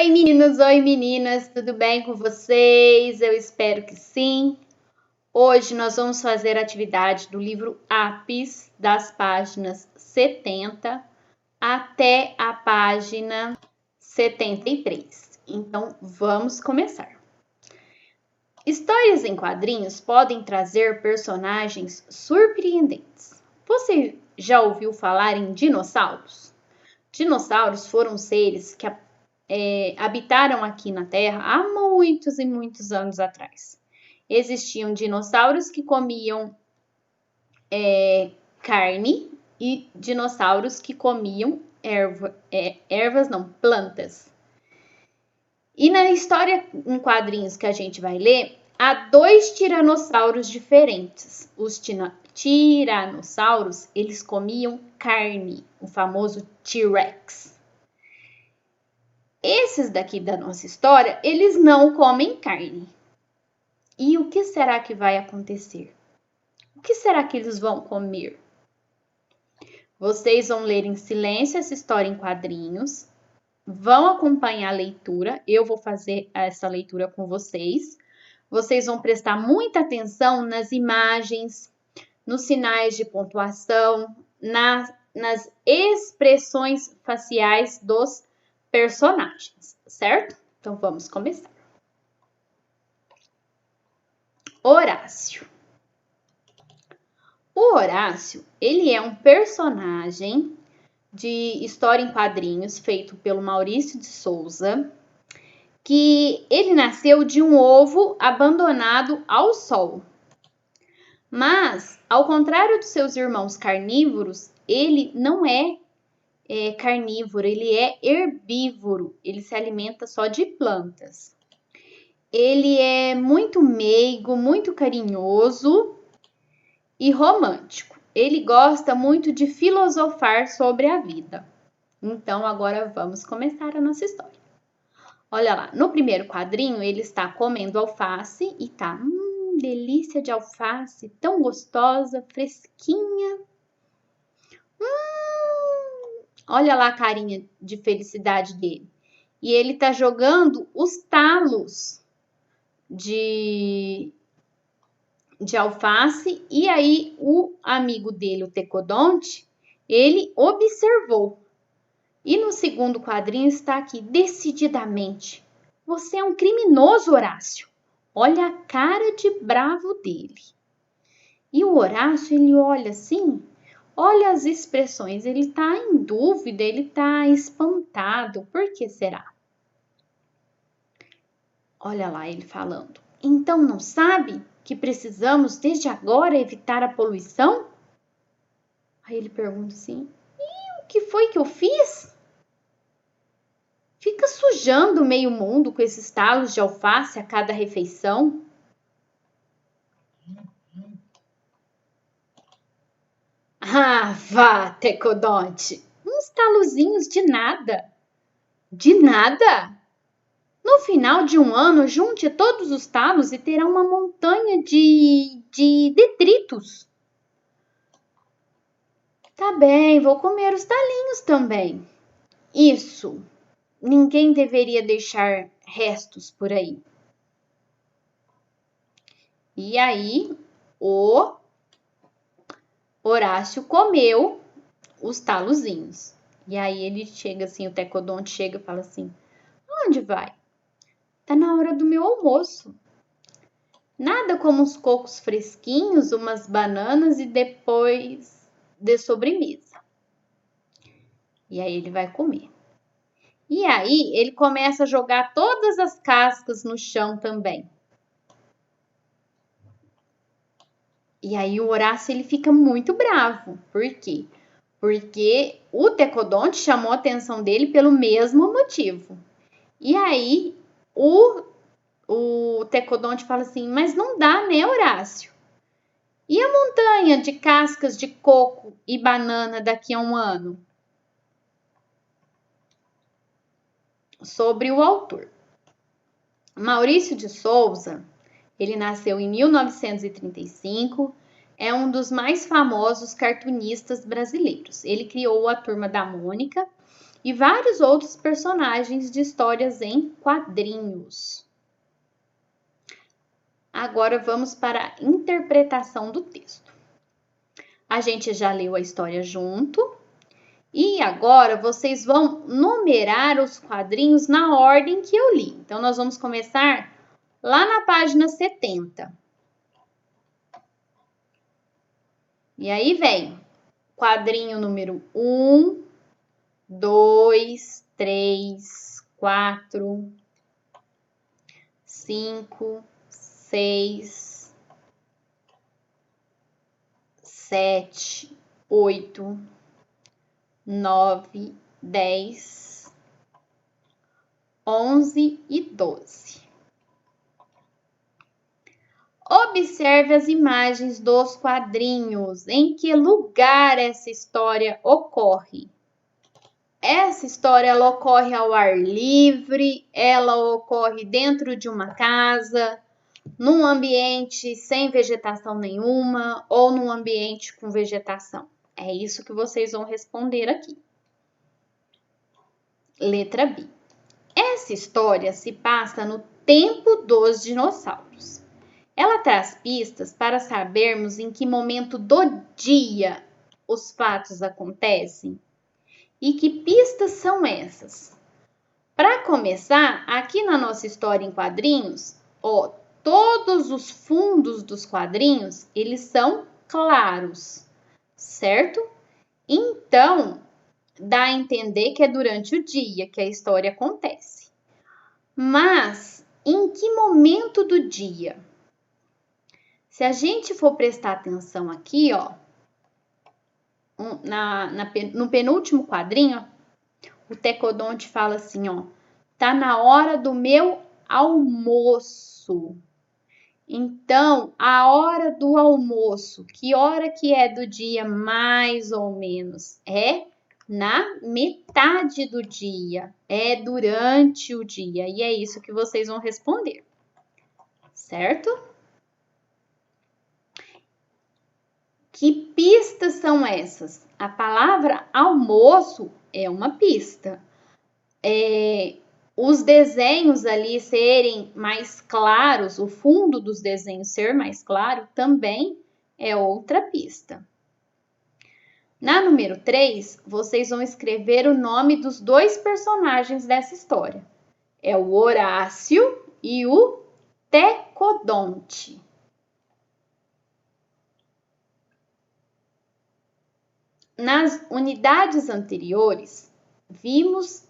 Oi meninos, oi meninas, tudo bem com vocês? Eu espero que sim. Hoje nós vamos fazer a atividade do livro Apis, das páginas 70 até a página 73. Então vamos começar. Histórias em quadrinhos podem trazer personagens surpreendentes. Você já ouviu falar em dinossauros? Dinossauros foram seres que habitaram aqui na Terra há muitos e muitos anos atrás. Existiam dinossauros que comiam carne e dinossauros que comiam plantas. E na história em quadrinhos que a gente vai ler, há dois tiranossauros diferentes. Os tiranossauros, eles comiam carne, o famoso T-Rex. Esses daqui da nossa história, eles não comem carne. E o que será que vai acontecer? O que será que eles vão comer? Vocês vão ler em silêncio essa história em quadrinhos, vão acompanhar a leitura, eu vou fazer essa leitura com vocês. Vocês vão prestar muita atenção nas imagens, nos sinais de pontuação, nas expressões faciais dos personagens, certo? Então vamos começar. Horácio. O Horácio, ele é um personagem de história em quadrinhos feito pelo Maurício de Souza, que ele nasceu de um ovo abandonado ao sol. Mas, ao contrário dos seus irmãos carnívoros, ele não é carnívoro, ele é herbívoro, ele se alimenta só de plantas. Ele é muito meigo, muito carinhoso e romântico. Ele gosta muito de filosofar sobre a vida. Então, agora vamos começar a nossa história. Olha lá, no primeiro quadrinho ele está comendo alface e tá, delícia de alface, tão gostosa, fresquinha. Olha lá a carinha de felicidade dele. E ele tá jogando os talos de alface, e aí o amigo dele, o Tecodonte, ele observou. E no segundo quadrinho está aqui, decididamente. Você é um criminoso, Horácio. Olha a cara de bravo dele. E o Horácio, ele olha assim, olha as expressões, ele está em dúvida, ele está espantado. Por que será? Olha lá ele falando. Então não sabe que precisamos desde agora evitar a poluição? Aí ele pergunta assim, e o que foi que eu fiz? Fica sujando meio mundo com esses talos de alface a cada refeição? Ah, vá, Tecodonte, uns talozinhos de nada. De nada? No final de um ano, junte todos os talos e terá uma montanha de detritos. Tá bem, vou comer os talinhos também. Isso, ninguém deveria deixar restos por aí. E aí, o Horácio comeu os talozinhos. E aí ele chega assim, o Tecodonte chega e fala assim, onde vai? Tá na hora do meu almoço. Nada como uns cocos fresquinhos, umas bananas e depois de sobremesa. E aí ele vai comer. E aí ele começa a jogar todas as cascas no chão também. E aí o Horácio ele fica muito bravo. Por quê? Porque o Tecodonte chamou a atenção dele pelo mesmo motivo. E aí o Tecodonte fala assim, mas não dá, né, Horácio? E a montanha de cascas de coco e banana daqui a um ano? Sobre o autor. Maurício de Souza, ele nasceu em 1935, é um dos mais famosos cartunistas brasileiros. Ele criou a Turma da Mônica e vários outros personagens de histórias em quadrinhos. Agora vamos para a interpretação do texto. A gente já leu a história junto e agora vocês vão numerar os quadrinhos na ordem que eu li. Então, nós vamos começar lá na página 70. E aí vem quadrinho número 1, 2, 3, 4, 5, 6, 7, 8, 9, 10, 11 e 12. Observe as imagens dos quadrinhos. Em que lugar essa história ocorre? Essa história ela ocorre ao ar livre, ela ocorre dentro de uma casa, num ambiente sem vegetação nenhuma ou num ambiente com vegetação. É isso que vocês vão responder aqui. Letra B. Essa história se passa no tempo dos dinossauros. Ela traz pistas para sabermos em que momento do dia os fatos acontecem. E que pistas são essas? Para começar, aqui na nossa história em quadrinhos, todos os fundos dos quadrinhos, eles são claros, certo? Então, dá a entender que é durante o dia que a história acontece. Mas, em que momento do dia? Se a gente for prestar atenção aqui, no penúltimo quadrinho, o Tecodonte fala assim, tá na hora do meu almoço. Então, a hora do almoço, que hora que é do dia mais ou menos? É na metade do dia, é durante o dia. E é isso que vocês vão responder, certo? Que pistas são essas? A palavra almoço é uma pista. Os desenhos ali serem mais claros, o fundo dos desenhos ser mais claro, também é outra pista. Na número 3, vocês vão escrever o nome dos dois personagens dessa história. É o Horácio e o Tecodonte. Nas unidades anteriores, vimos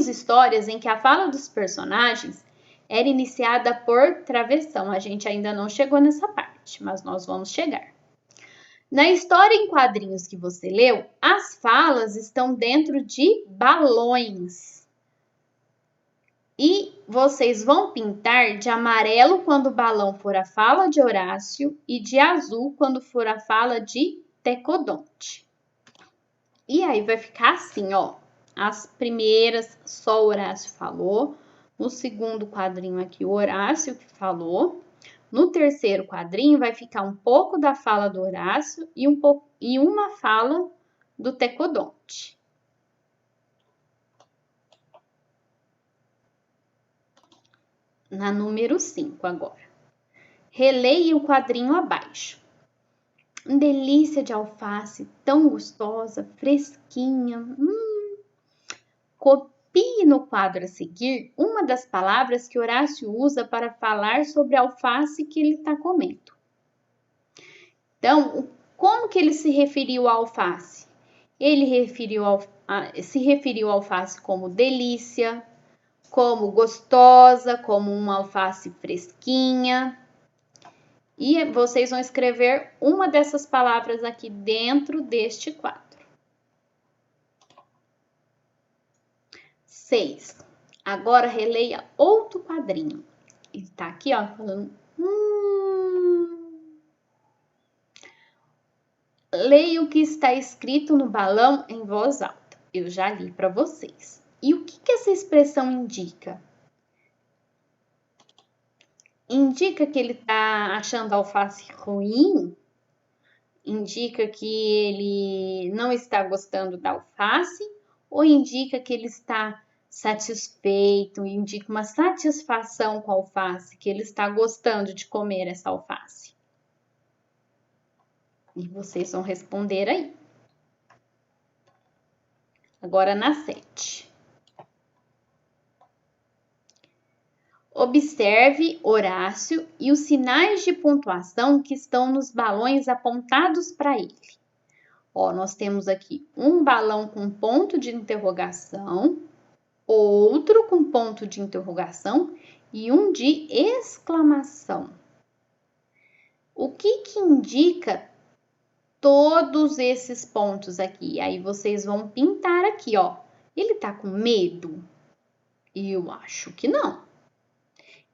histórias em que a fala dos personagens era iniciada por travessão. A gente ainda não chegou nessa parte, mas nós vamos chegar. Na história em quadrinhos que você leu, as falas estão dentro de balões. E vocês vão pintar de amarelo quando o balão for a fala de Horácio e de azul quando for a fala de Tecodonte. E aí vai ficar assim, as primeiras só o Horácio falou, no segundo quadrinho aqui o Horácio que falou, no terceiro quadrinho vai ficar um pouco da fala do Horácio e uma fala do Tecodonte. Na número 5 agora. Releia o quadrinho abaixo. Delícia de alface, tão gostosa, fresquinha. Copie no quadro a seguir uma das palavras que Horácio usa para falar sobre a alface que ele está comendo. Então, como que ele se referiu à alface? Ele se referiu à alface como delícia, como gostosa, como uma alface fresquinha. E vocês vão escrever uma dessas palavras aqui dentro deste quadro. 6. Agora releia outro quadrinho. Ele tá aqui, falando. Leia o que está escrito no balão em voz alta. Eu já li para vocês. E o que essa expressão indica? Indica que ele está achando a alface ruim? Indica que ele não está gostando da alface ou indica que ele está satisfeito, indica uma satisfação com a alface, que ele está gostando de comer essa alface? E vocês vão responder aí. Agora na 7. Observe Horácio e os sinais de pontuação que estão nos balões apontados para ele. Ó, nós temos aqui um balão com ponto de interrogação, outro com ponto de interrogação e um de exclamação. O que indica todos esses pontos aqui? Aí vocês vão pintar aqui, ó. Ele tá com medo? Eu acho que não.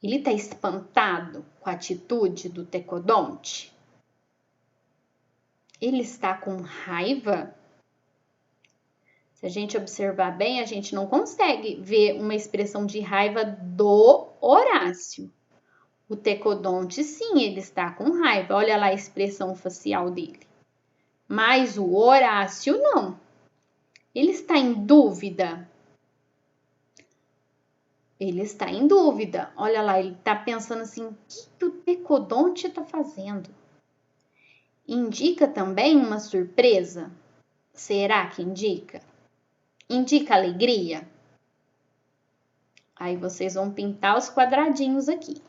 Ele tá espantado com a atitude do Tecodonte? Ele está com raiva? Se a gente observar bem, a gente não consegue ver uma expressão de raiva do Horácio. O Tecodonte, sim, ele está com raiva. Olha lá a expressão facial dele. Mas o Horácio, não. Ele está em dúvida? Ele está em dúvida. Olha lá, ele está pensando assim, o que o Tecodonte está fazendo? Indica também uma surpresa? Será que indica? Indica alegria? Aí vocês vão pintar os quadradinhos aqui.